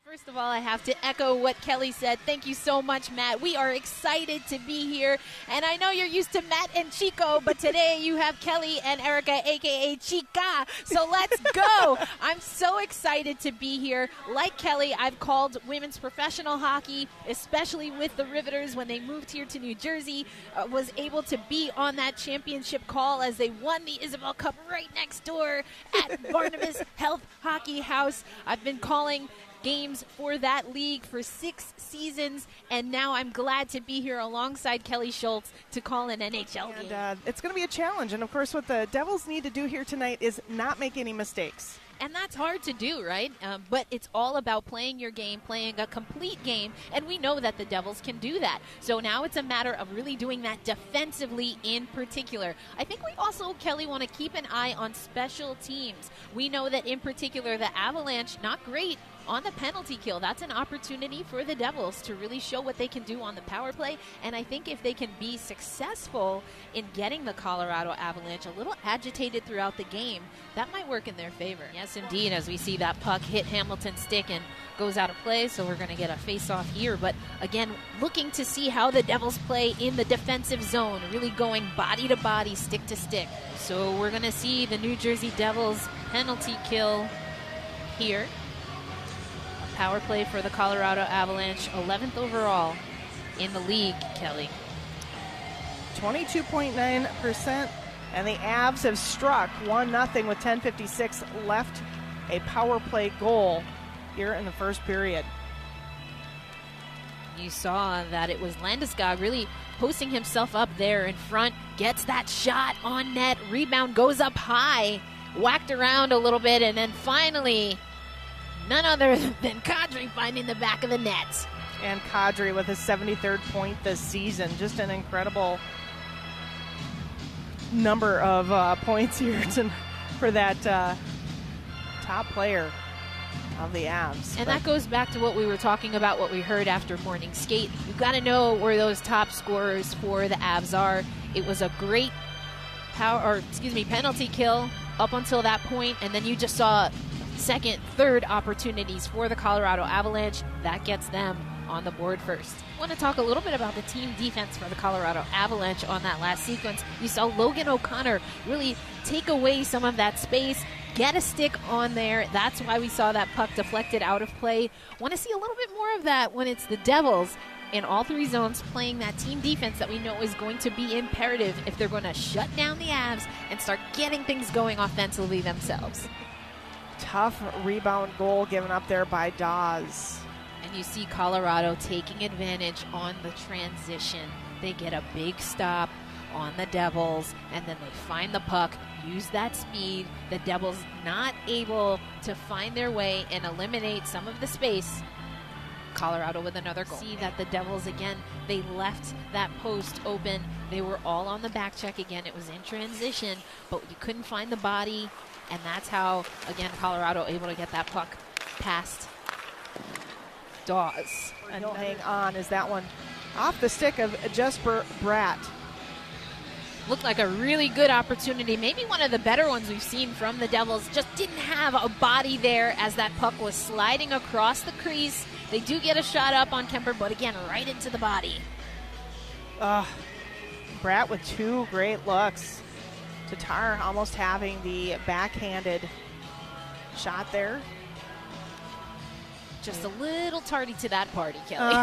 First of all, I have to echo what Kelly said. Thank you so much, Matt. We are excited to be here. And I know you're used to Matt and Chico, but today you have Kelly and Erica, a.k.a. Chica. So let's go. I'm so excited to be here. Like Kelly, I've called women's professional hockey, especially with the Riveters when they moved here to New Jersey. Was able to be on that championship call as they won the Isabel Cup right next door at Barnabas Health Hockey House. I've been calling games for that league for 6 seasons, and now I'm glad to be here alongside Kelly Schultz to call an NHL game. And it's going to be a challenge, and of course what the Devils need to do here tonight is not make any mistakes. And that's hard to do, right? But it's all about playing your game, playing a complete game, and we know that the Devils can do that. So now it's a matter of really doing that defensively in particular. I think we also, Kelly, want to keep an eye on special teams. We know that in particular the Avalanche, not great on the penalty kill. That's an opportunity for the Devils to really show what they can do on the power play. And I think if they can be successful in getting the Colorado Avalanche a little agitated throughout the game, that might work in their favor. Yes, indeed, as we see that puck hit Hamilton's stick and goes out of play, so we're going to get a face-off here. But again, looking to see how the Devils play in the defensive zone, really going body to body, stick to stick. So we're going to see the New Jersey Devils penalty kill here. Power play for the Colorado Avalanche, 11th overall in the league, Kelly. 22.9%, and the Avs have struck 1-0 with 10:56 left, a power play goal here in the first period. You saw that it was Landeskog really posting himself up there in front, gets that shot on net, rebound goes up high, whacked around a little bit, and then finally none other than Kadri finding the back of the net. And Kadri with his 73rd point this season. Just an incredible number of points here for that top player of the Avs. And that goes back to what we were talking about, what we heard after morning skate. You've got to know where those top scorers for the Avs are. It was a great penalty kill up until that point, and then you just saw second, third opportunities for the Colorado Avalanche. That gets them on the board first. I want to talk a little bit about the team defense for the Colorado Avalanche on that last sequence. You saw Logan O'Connor really take away some of that space, get a stick on there. That's why we saw that puck deflected out of play. Want to see a little bit more of that when it's the Devils in all 3 zones playing that team defense that we know is going to be imperative if they're going to shut down the Avs and start getting things going offensively themselves. Tough rebound goal given up there by Dawes. And you see Colorado taking advantage on the transition. They get a big stop on the Devils, and then they find the puck, use that speed. The Devils not able to find their way and eliminate some of the space. Colorado with another goal. See that the Devils, again, they left that post open. They were all on the back check again. It was in transition, but you couldn't find the body. And that's how, again, Colorado able to get that puck past Dawes. And he'll hang on as that one off the stick of Jesper Bratt. Looked like a really good opportunity, maybe one of the better ones we've seen from the Devils. Just didn't have a body there as that puck was sliding across the crease. They do get a shot up on Kemper, but again, right into the body. Bratt with 2 great looks. Tatar almost having the backhanded shot there. Just a little tardy to that party, Kelly.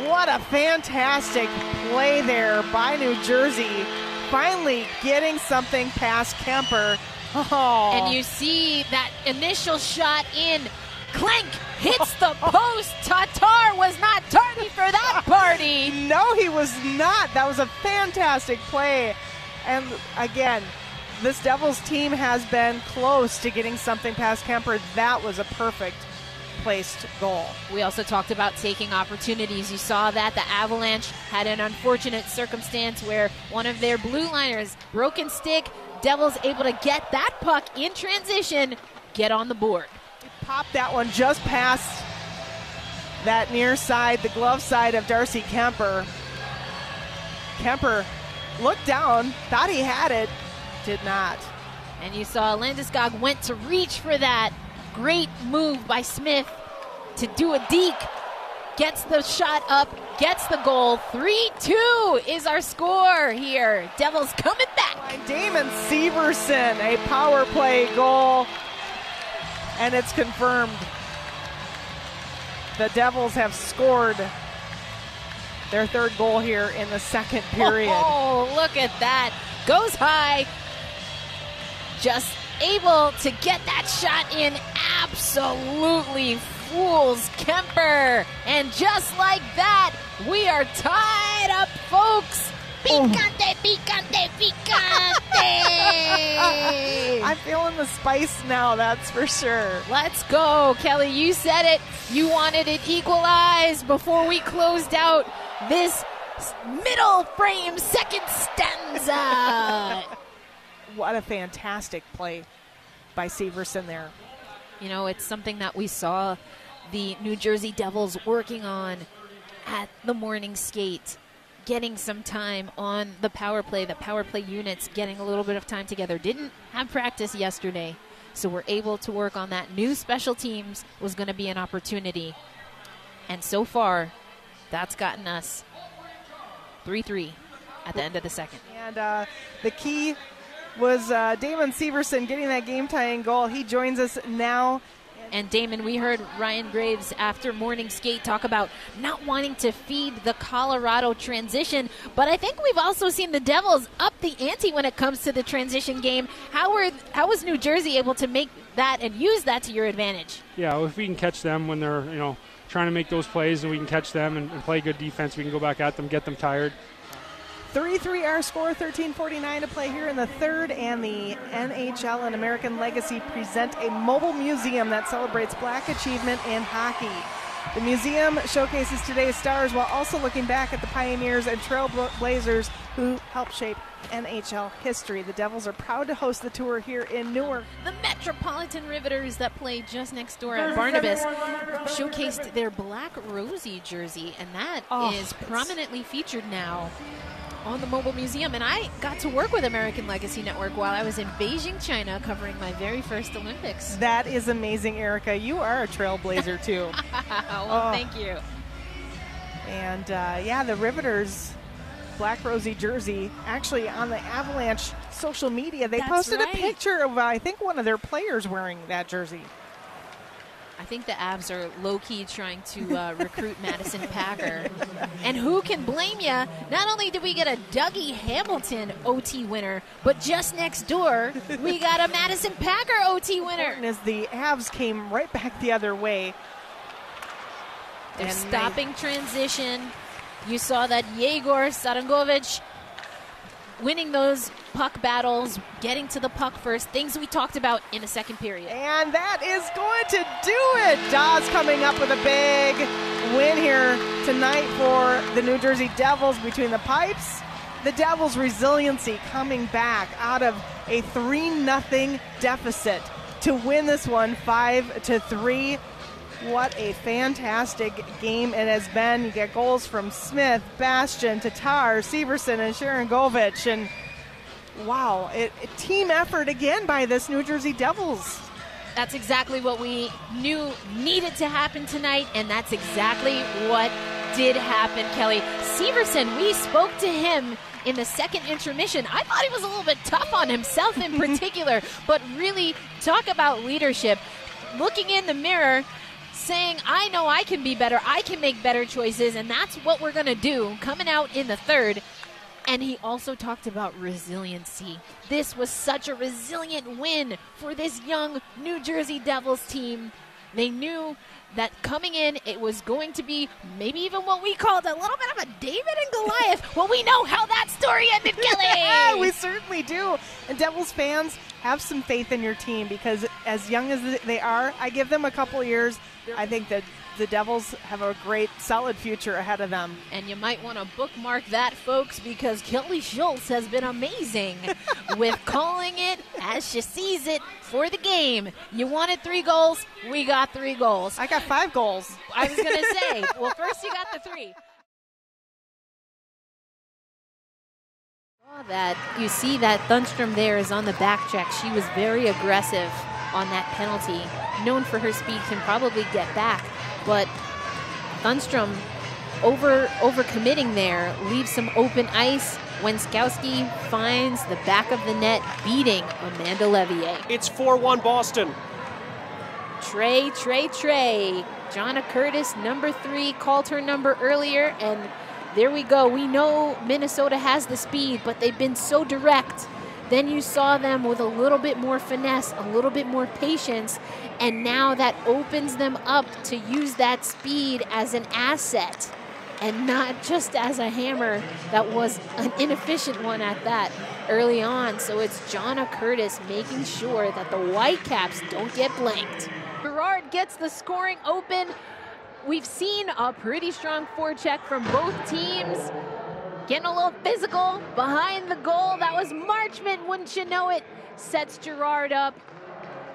What a fantastic play there by New Jersey. Finally getting something past Kemper. Oh. And you see that initial shot in. Clank hits the post. Tatar was not tardy for that party. No, he was not. That was a fantastic play. And again, this Devils team has been close to getting something past Kemper. That was a perfect placed goal. We also talked about taking opportunities. You saw that the Avalanche had an unfortunate circumstance where one of their blue liners, broken stick, Devils able to get that puck in transition, get on the board. Popped that one just past that near side, the glove side of Darcy Kemper. Kemper looked down, thought he had it, did not. And you saw Landeskog went to reach for that. Great move by Smith to do a deke. Gets the shot up, gets the goal. 3-2 is our score here. Devils coming back. Damon Severson, a power play goal. And it's confirmed. The Devils have scored their third goal here in the second period. Oh, look at that. Goes high. Just able to get that shot in. Absolutely fools Kemper. And just like that, we are tied up, folks. Picante, picante, picante. I'm feeling the spice now, that's for sure. Let's go, Kelly. You said it. You wanted it equalized before we closed out this middle frame second stanza. What a fantastic play by Severson there. You know, it's something that we saw the New Jersey Devils working on at the morning skate, getting some time on the power play. The power play units getting a little bit of time together. Didn't have practice yesterday, so we're able to work on that. New special teams was going to be an opportunity. And so far, that's gotten us 3-3 at the end of the second. And the key was Damon Severson getting that game-tying goal. He joins us now. And Damon, we heard Ryan Graves after morning skate talk about not wanting to feed the Colorado transition, but I think we've also seen the Devils up the ante when it comes to the transition game. How was New Jersey able to make that and use that to your advantage? Yeah, well, if we can catch them when they're trying to make those plays, and we can catch them and play good defense, we can go back at them, get them tired. 3-3 our score, 13:49 to play here in the third, and the NHL and American Legacy present a mobile museum that celebrates Black achievement in hockey. The museum showcases today's stars while also looking back at the pioneers and trailblazers who helped shape NHL history. The Devils are proud to host the tour here in Newark. The Metropolitan Riveters that play just next door at Barnabas showcased their Black Rosie jersey, and that is prominently featured now on the mobile museum. And I got to work with American Legacy Network while I was in Beijing, China, covering my very first Olympics. That is amazing, Erica. You are a trailblazer too. Well, thank you. And the Riveters Black Rosie jersey, actually on the Avalanche social media, they posted a picture of I think one of their players wearing that jersey. I think the Avs are low-key trying to recruit Madison Packer. And who can blame you? Not only did we get a Dougie Hamilton OT winner, but just next door, we got a Madison Packer OT winner. As the Avs came right back the other way. They're stopping transition. You saw that Yegor Sarangovic winning those puck battles, getting to the puck first, things we talked about in the second period. And that is going to do it. Dawes coming up with a big win here tonight for the New Jersey Devils between the pipes. The Devils' resiliency coming back out of a 3-0 deficit to win this one 5-3. What a fantastic game it has been. You get goals from Smith, Bastian, Tatar, Severson, and Sharangovich. And wow, a team effort again by this New Jersey Devils. That's exactly what we knew needed to happen tonight, and that's exactly what did happen, Kelly. Severson, we spoke to him in the second intermission. I thought he was a little bit tough on himself in particular, but really talk about leadership. Looking in the mirror, saying, I know I can be better, I can make better choices, and that's what we're going to do coming out in the third. And he also talked about resiliency. This was such a resilient win for this young New Jersey Devils team. They knew that coming in, it was going to be maybe even what we called a little bit of a David and Goliath. Well, we know how that story ended, Kelly. Yeah, we certainly do. And Devils fans, have some faith in your team, because as young as they are, I give them a couple years. I think that the Devils have a great, solid future ahead of them. And you might want to bookmark that, folks, because Kelly Schultz has been amazing with calling it as she sees it for the game. You wanted 3 goals, we got 3 goals. I got 5 goals. I was going to say, well, first you got the 3. That you see that Thunstrom there is on the back check. She was very aggressive on that penalty. Known for her speed, can probably get back, but Thunstrom over committing there leaves some open ice. Wenskowski finds the back of the net, beating Amanda Levier. It's 4-1 Boston. Trey. Jonna Curtis, number 3, called her number earlier, and there we go. We know Minnesota has the speed, but they've been so direct. Then you saw them with a little bit more finesse, a little bit more patience, and now that opens them up to use that speed as an asset and not just as a hammer that was an inefficient one at that early on. So it's Jonna Curtis making sure that the Whitecaps don't get blanked. Gerard gets the scoring open. We've seen a pretty strong forecheck from both teams. Getting a little physical behind the goal. That was Marchment, wouldn't you know it? Sets Gerard up.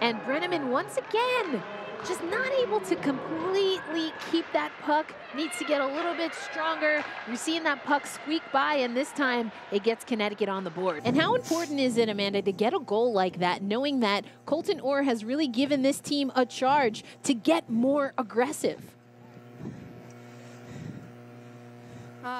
And Brenneman once again, just not able to completely keep that puck. Needs to get a little bit stronger. You're seeing that puck squeak by, and this time it gets Connecticut on the board. And how important is it, Amanda, to get a goal like that, knowing that Colton Orr has really given this team a charge to get more aggressive?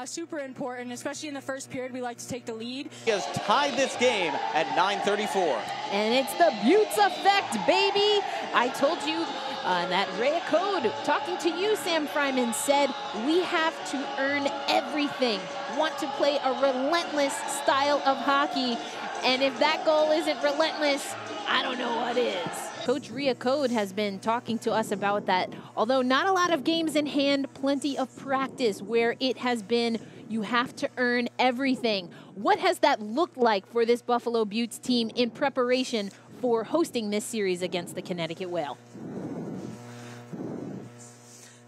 Super important, especially in the first period. We like to take the lead. He has tied this game at 9:34. And it's the Buttes effect, baby. I told you that Rhea Code, talking to you, Sam Fryman, said we have to earn everything. Want to play a relentless style of hockey. And if that goal isn't relentless, I don't know what is. Coach Rhea Code has been talking to us about that. Although not a lot of games in hand, plenty of practice where it has been you have to earn everything. What has that looked like for this Buffalo Buttes team in preparation for hosting this series against the Connecticut Whale?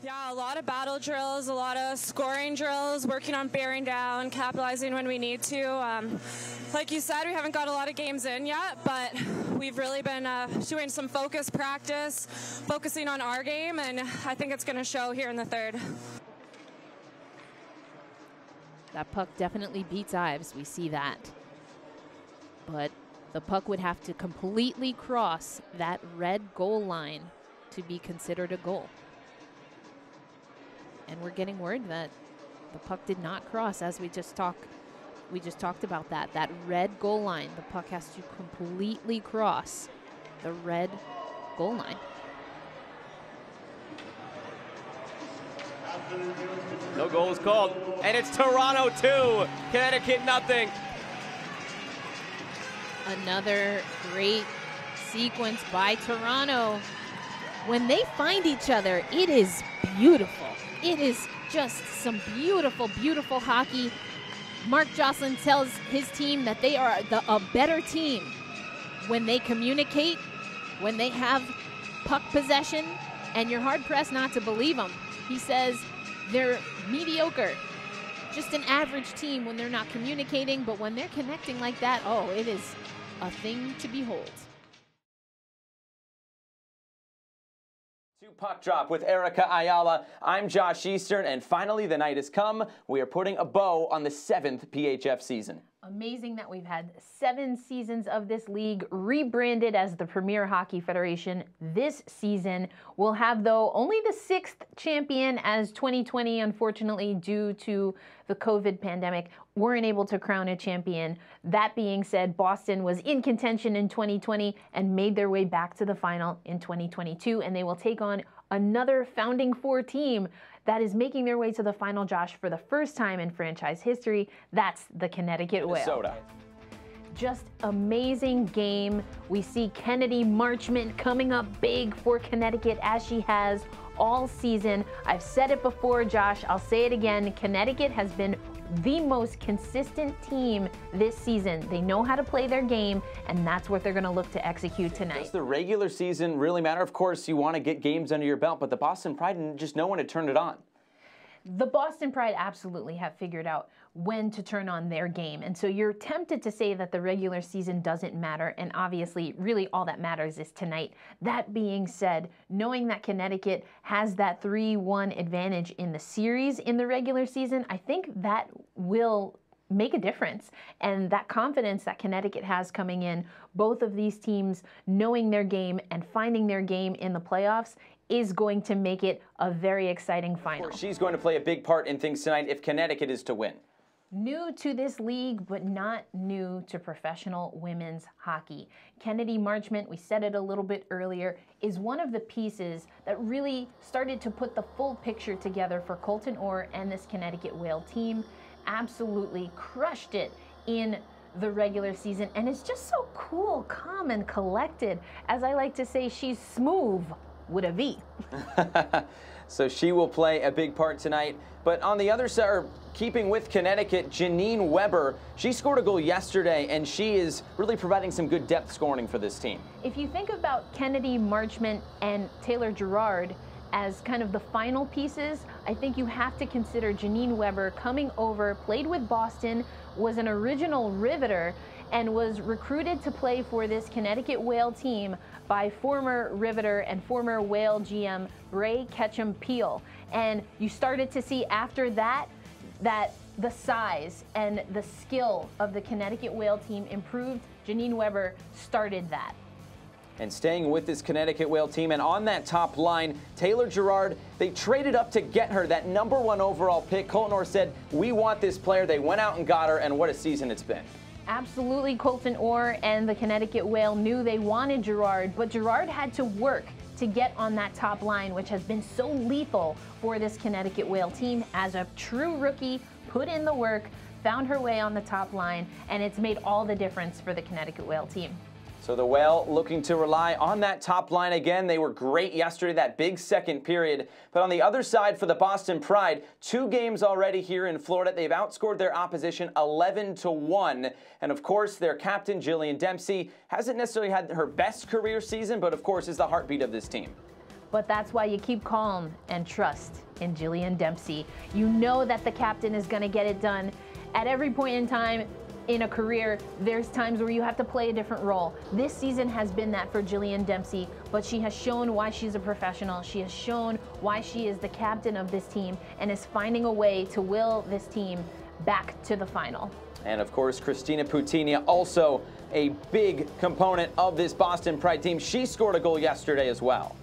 Yeah, a lot of battle drills, a lot of scoring drills, working on bearing down, capitalizing when we need to. Like you said, we haven't got a lot of games in yet, but we've really been doing some focused practice, focusing on our game, and I think it's going to show here in the third. That puck definitely beats Ives. We see that. But the puck would have to completely cross that red goal line to be considered a goal. And we're getting word that the puck did not cross, as we just talked about that red goal line. The puck has to completely cross the red goal line. No goal is called, and it's Toronto 2, Connecticut nothing. Another great sequence by Toronto. When they find each other, it is beautiful. It is just some beautiful, beautiful hockey. Mark Jocelyn tells his team that they are a better team when they communicate, when they have puck possession, and you're hard-pressed not to believe him. He says they're mediocre, just an average team when they're not communicating, but when they're connecting like that, oh, it is a thing to behold. Puck Drop with Erica Ayala. I'm Josh Eastern, and finally the night has come. We are putting a bow on the 7th PHF season. Amazing that we've had 7 seasons of this league rebranded as the Premier Hockey Federation this season. We'll have, though, only the 6th champion, as 2020, unfortunately, due to the COVID pandemic, weren't able to crown a champion. That being said, Boston was in contention in 2020 and made their way back to the final in 2022, and they will take on another Founding Four team that is making their way to the final, Josh, for the first time in franchise history. That's the Connecticut Whale. Minnesota. Just amazing game. We see Kennedy Marchment coming up big for Connecticut, as she has all season. I've said it before, Josh. I'll say it again. Connecticut has been the most consistent team this season. They know how to play their game, and that's what they're going to look to execute tonight. Does the regular season really matter? Of course, you want to get games under your belt, but the Boston Pride didn't just know when to turn it on. The Boston Pride absolutely have figured out when to turn on their game. And so you're tempted to say that the regular season doesn't matter. And obviously, really all that matters is tonight. That being said, knowing that Connecticut has that 3-1 advantage in the series in the regular season, I think that will make a difference. And that confidence that Connecticut has coming in, both of these teams knowing their game and finding their game in the playoffs, is going to make it a very exciting final. She's going to play a big part in things tonight if Connecticut is to win. New to this league, but not new to professional women's hockey. Kennedy Marchment, we said it a little bit earlier, is one of the pieces that really started to put the full picture together for Colton Orr and this Connecticut Whale team. Absolutely crushed it in the regular season, and it's just so cool, calm, and collected. As I like to say, she's smooth with a V. So she will play a big part tonight. But on the other side, or keeping with Connecticut, Janine Weber, she scored a goal yesterday, and she is really providing some good depth scoring for this team. If you think about Kennedy Marchment and Taylor Gerard as kind of the final pieces, I think you have to consider Janine Weber coming over, played with Boston, was an original Riveter, and was recruited to play for this Connecticut Whale team by former Riveter and former Whale GM Ray Ketchum-Peel. And you started to see after that, the size and the skill of the Connecticut Whale team improved. Janine Weber started that. And staying with this Connecticut Whale team, and on that top line, Taylor Gerard, they traded up to get her, that #1 overall pick. Colton Orr said, we want this player. They went out and got her, and what a season it's been. Absolutely, Colton Orr and the Connecticut Whale knew they wanted Gerard, but Gerard had to work to get on that top line, which has been so lethal for this Connecticut Whale team. As a true rookie, put in the work, found her way on the top line, and it's made all the difference for the Connecticut Whale team. So the Whale looking to rely on that top line again. They were great yesterday, that big second period. But on the other side for the Boston Pride, 2 games already here in Florida. They've outscored their opposition 11-1. And of course, their captain, Jillian Dempsey, hasn't necessarily had her best career season, but of course is the heartbeat of this team. But that's why you keep calm and trust in Jillian Dempsey. You know that the captain is going to get it done. At every point in time in a career, there's times where you have to play a different role. This season has been that for Jillian Dempsey, but she has shown why she's a professional. She has shown why she is the captain of this team and is finding a way to will this team back to the final. And of course, Christina Putinha, also a big component of this Boston Pride team. She scored a goal yesterday as well.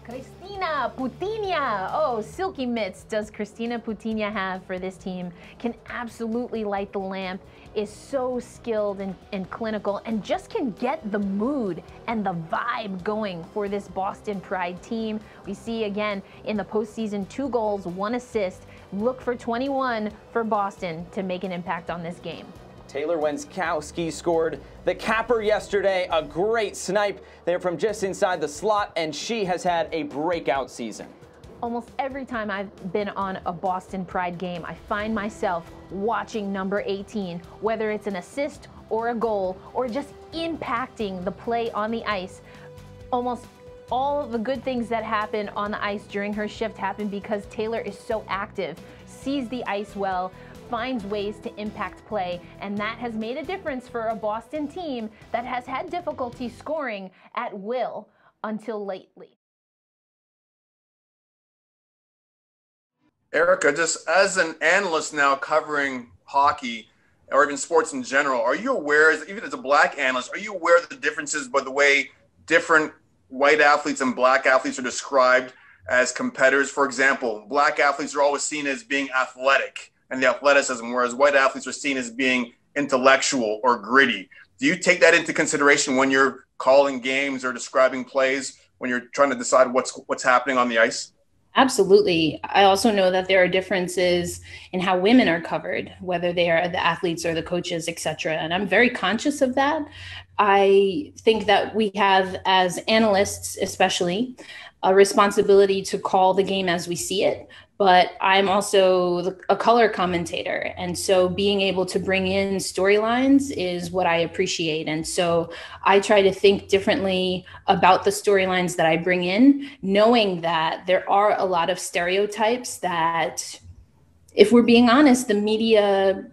Christina Putinha. Oh, silky mitts does Christina Putinha have for this team. Can absolutely light the lamp, is so skilled and clinical, and just can get the mood and the vibe going for this Boston Pride team. We see again in the postseason 2 goals, 1 assist. Look for 21 for Boston to make an impact on this game. Taylor Wenskowski scored the capper yesterday, a great snipe there from just inside the slot, and she has had a breakout season. Almost every time I've been on a Boston Pride game, I find myself watching number 18, whether it's an assist or a goal or just impacting the play on the ice. Almost all the good things that happen on the ice during her shift happen because Taylor is so active, sees the ice well, finds ways to impact play, and that has made a difference for a Boston team that has had difficulty scoring at will until lately. Erica, just as an analyst now covering hockey or even sports in general, are you aware, even as a black analyst, are you aware of the differences by the way different white athletes and black athletes are described as competitors? For example, black athletes are always seen as being athletic and the athleticism, whereas white athletes are seen as being intellectual or gritty. Do you take that into consideration when you're calling games or describing plays, when you're trying to decide what's happening on the ice? Absolutely. I also know that there are differences in how women are covered, whether they are the athletes or the coaches, et cetera. And I'm very conscious of that. I think that we have, as analysts especially, a responsibility to call the game as we see it. But I'm also a color commentator. And so being able to bring in storylines is what I appreciate. And so I try to think differently about the storylines that I bring in, knowing that there are a lot of stereotypes that, if we're being honest, the media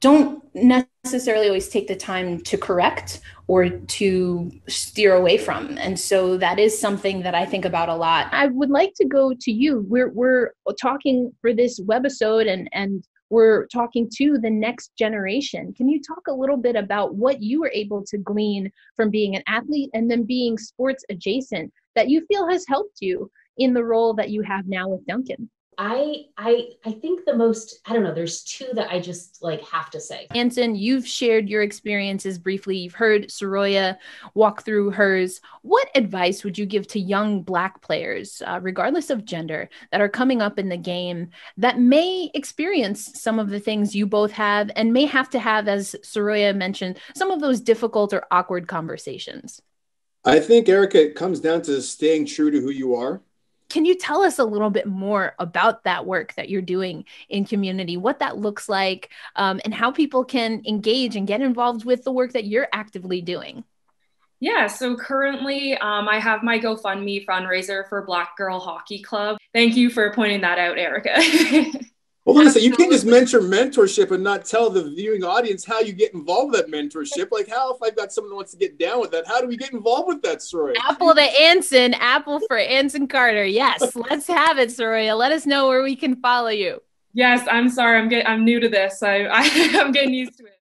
don't necessarily always take the time to correct or to steer away from. And so that is something that I think about a lot. I would like to go to you. We're talking for this webisode and we're talking to the next generation. Can you talk a little bit about what you were able to glean from being an athlete and then being sports adjacent that you feel has helped you in the role that you have now with Duncan? I think the most, I don't know, there's two that I just like have to say. Anson, you've shared your experiences briefly. You've heard Soroya walk through hers. What advice would you give to young Black players, regardless of gender, that are coming up in the game that may experience some of the things you both have and may have to have, as Soroya mentioned, some of those difficult or awkward conversations? I think, Erica, it comes down to staying true to who you are. Can you tell us a little bit more about that work that you're doing in community, what that looks like, and how people can engage and get involved with the work that you're actively doing? Yeah, so currently I have my GoFundMe fundraiser for Black Girl Hockey Club. Thank you for pointing that out, Erica. Well, listen, you can't just mention mentorship and not tell the viewing audience how you get involved with that mentorship. Like, how, if I've got someone who wants to get down with that, how do we get involved with that, Soroya? Apple to Anson, apple for Anson Carter. Yes, let's have it, Soroya. Let us know where we can follow you. Yes, I'm sorry. I'm new to this. I'm getting used to it.